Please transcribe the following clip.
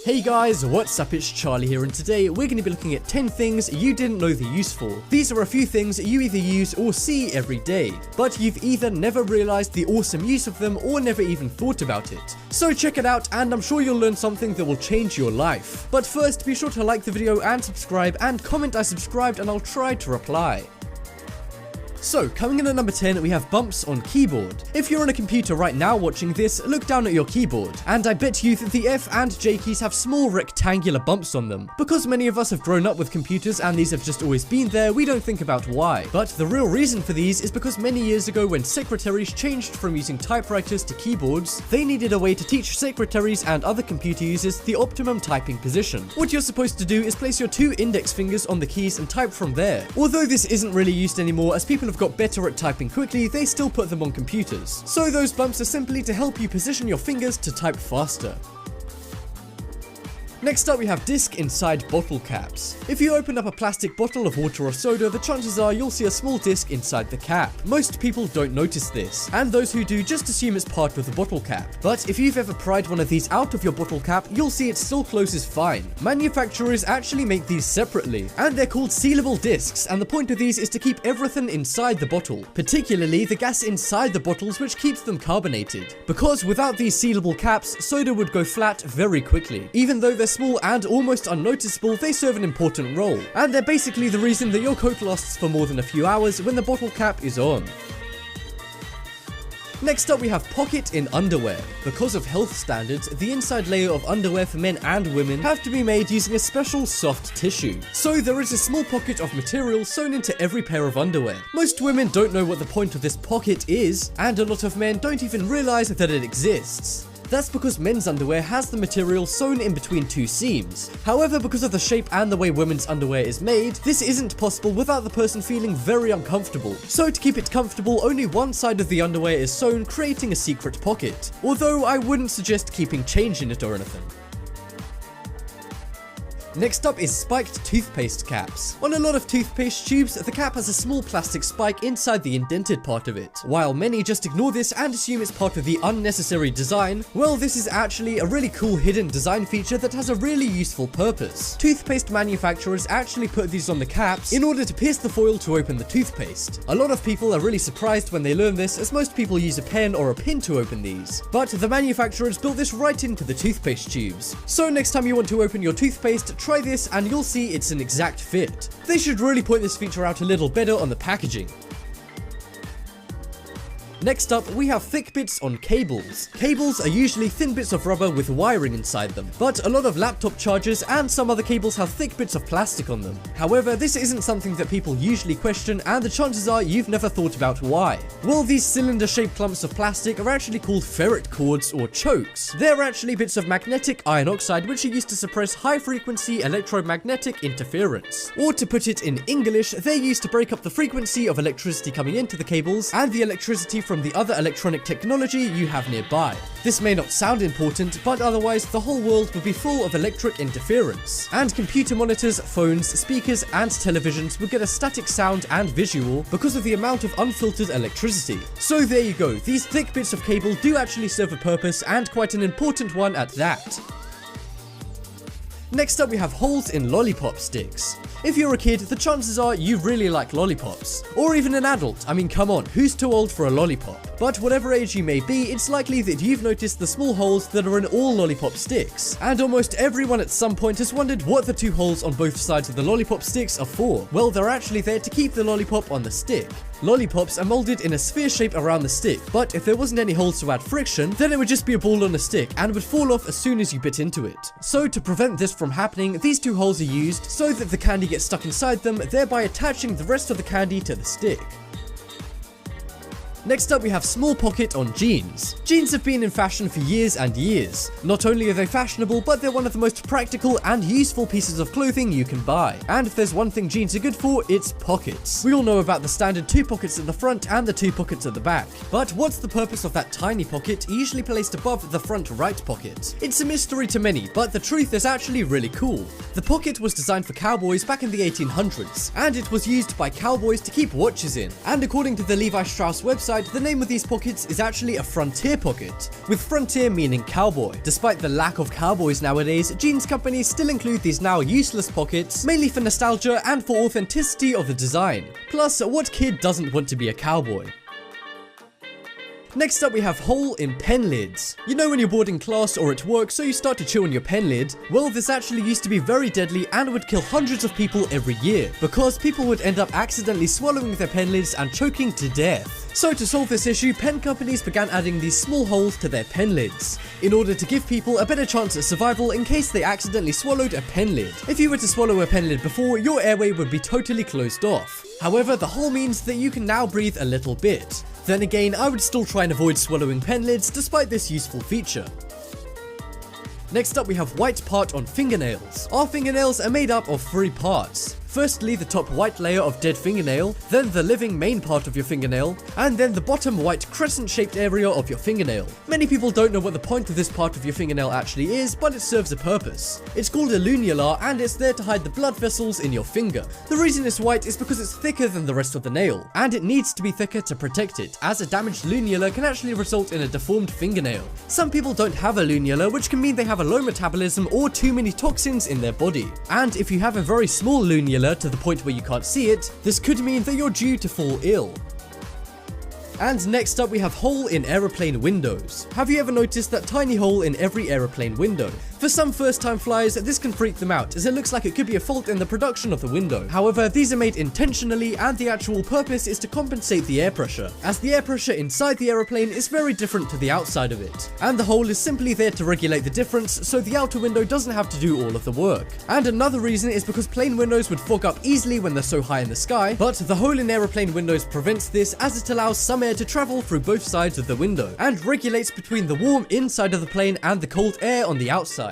Hey guys, what's up? It's Charlie here, and today we're going to be looking at 10 things you didn't know the use for. These are a few things you either use or see every day, but you've either never realized the awesome use of them or never even thought about it. So check it out, and I'm sure you'll learn something that will change your life. But first, be sure to like the video and subscribe, and comment I subscribed and I'll try to reply. So, coming in at number 10, we have bumps on keyboard. If you're on a computer right now watching this, look down at your keyboard, and I bet you that the F and J keys have small rectangular bumps on them. Because many of us have grown up with computers and these have just always been there, we don't think about why. But the real reason for these is because many years ago when secretaries changed from using typewriters to keyboards, they needed a way to teach secretaries and other computer users the optimum typing position. What you're supposed to do is place your two index fingers on the keys and type from there. Although this isn't really used anymore as people have got better at typing quickly, they still put them on computers. So those bumps are simply to help you position your fingers to type faster. Next up, we have disc inside bottle caps. If you open up a plastic bottle of water or soda, the chances are you'll see a small disc inside the cap. Most people don't notice this, and those who do just assume it's part of the bottle cap. But if you've ever pried one of these out of your bottle cap, you'll see it still closes fine. Manufacturers actually make these separately, and they're called sealable discs, and the point of these is to keep everything inside the bottle, particularly the gas inside the bottles, which keeps them carbonated. Because without these sealable caps, soda would go flat very quickly. Even though they're small and almost unnoticeable, they serve an important role, and they're basically the reason that your Coke lasts for more than a few hours when the bottle cap is on. Next up, we have pocket in underwear. Because of health standards, the inside layer of underwear for men and women have to be made using a special soft tissue. So there is a small pocket of material sewn into every pair of underwear. Most women don't know what the point of this pocket is, and a lot of men don't even realize that it exists. That's because men's underwear has the material sewn in between two seams. However, because of the shape and the way women's underwear is made, this isn't possible without the person feeling very uncomfortable. So to keep it comfortable, only one side of the underwear is sewn, creating a secret pocket. Although I wouldn't suggest keeping change in it or anything. Next up is spiked toothpaste caps. On a lot of toothpaste tubes, the cap has a small plastic spike inside the indented part of it. While many just ignore this and assume it's part of the unnecessary design, well, this is actually a really cool hidden design feature that has a really useful purpose. Toothpaste manufacturers actually put these on the caps in order to pierce the foil to open the toothpaste. A lot of people are really surprised when they learn this, as most people use a pen or a pin to open these. But the manufacturers built this right into the toothpaste tubes. So next time you want to open your toothpaste, try this and you'll see it's an exact fit. They should really point this feature out a little better on the packaging. Next up, we have thick bits on cables. Cables are usually thin bits of rubber with wiring inside them, but a lot of laptop chargers and some other cables have thick bits of plastic on them. However, this isn't something that people usually question, and the chances are you've never thought about why. Well, these cylinder-shaped clumps of plastic are actually called ferrite cords or chokes. They're actually bits of magnetic iron oxide which are used to suppress high-frequency electromagnetic interference. Or to put it in English, they're used to break up the frequency of electricity coming into the cables and the electricity from the other electronic technology you have nearby. This may not sound important, but otherwise the whole world would be full of electric interference, and computer monitors, phones, speakers, and televisions would get a static sound and visual because of the amount of unfiltered electricity. So there you go, these thick bits of cable do actually serve a purpose, and quite an important one at that. Next up, we have holes in lollipop sticks. If you're a kid, the chances are you really like lollipops. Or even an adult, I mean come on, who's too old for a lollipop? But whatever age you may be, it's likely that you've noticed the small holes that are in all lollipop sticks. And almost everyone at some point has wondered what the two holes on both sides of the lollipop sticks are for. Well, they're actually there to keep the lollipop on the stick. Lollipops are molded in a sphere shape around the stick, but if there wasn't any holes to add friction, then it would just be a ball on a stick and would fall off as soon as you bit into it. So to prevent this from happening, these two holes are used so that the candy gets stuck inside them, thereby attaching the rest of the candy to the stick. Next up, we have small pocket on jeans. Jeans have been in fashion for years and years. Not only are they fashionable, but they're one of the most practical and useful pieces of clothing you can buy. And if there's one thing jeans are good for, it's pockets. We all know about the standard 2 pockets at the front and the 2 pockets at the back. But what's the purpose of that tiny pocket, usually placed above the front right pocket? It's a mystery to many, but the truth is actually really cool. The pocket was designed for cowboys back in the 1800s, and it was used by cowboys to keep watches in. And according to the Levi Strauss website, inside, the name of these pockets is actually a frontier pocket, with frontier meaning cowboy. Despite the lack of cowboys nowadays, jeans companies still include these now useless pockets, mainly for nostalgia and for authenticity of the design. Plus, what kid doesn't want to be a cowboy? Next up we have hole in pen lids. You know when you're bored in class or at work so you start to chew on your pen lid? Well, this actually used to be very deadly and would kill hundreds of people every year, because people would end up accidentally swallowing their pen lids and choking to death. So to solve this issue, pen companies began adding these small holes to their pen lids, in order to give people a better chance at survival in case they accidentally swallowed a pen lid. If you were to swallow a pen lid before, your airway would be totally closed off. However, the hole means that you can now breathe a little bit. Then again, I would still try and avoid swallowing pen lids despite this useful feature. Next up we have white part on fingernails. Our fingernails are made up of 3 parts. Firstly, the top white layer of dead fingernail, then the living main part of your fingernail, and then the bottom white crescent-shaped area of your fingernail. Many people don't know what the point of this part of your fingernail actually is, but it serves a purpose. It's called a lunula, and it's there to hide the blood vessels in your finger. The reason it's white is because it's thicker than the rest of the nail, and it needs to be thicker to protect it, as a damaged lunula can actually result in a deformed fingernail. Some people don't have a lunula, which can mean they have a low metabolism or too many toxins in their body. And if you have a very small lunula to the point where you can't see it, this could mean that you're due to fall ill. And next up we have hole in aeroplane windows. Have you ever noticed that tiny hole in every aeroplane window? For some first time flyers, this can freak them out, as it looks like it could be a fault in the production of the window. However, these are made intentionally, and the actual purpose is to compensate the air pressure, as the air pressure inside the aeroplane is very different to the outside of it. And the hole is simply there to regulate the difference, so the outer window doesn't have to do all of the work. And another reason is because plane windows would fog up easily when they're so high in the sky, but the hole in aeroplane windows prevents this, as it allows some air to travel through both sides of the window, and regulates between the warm inside of the plane and the cold air on the outside.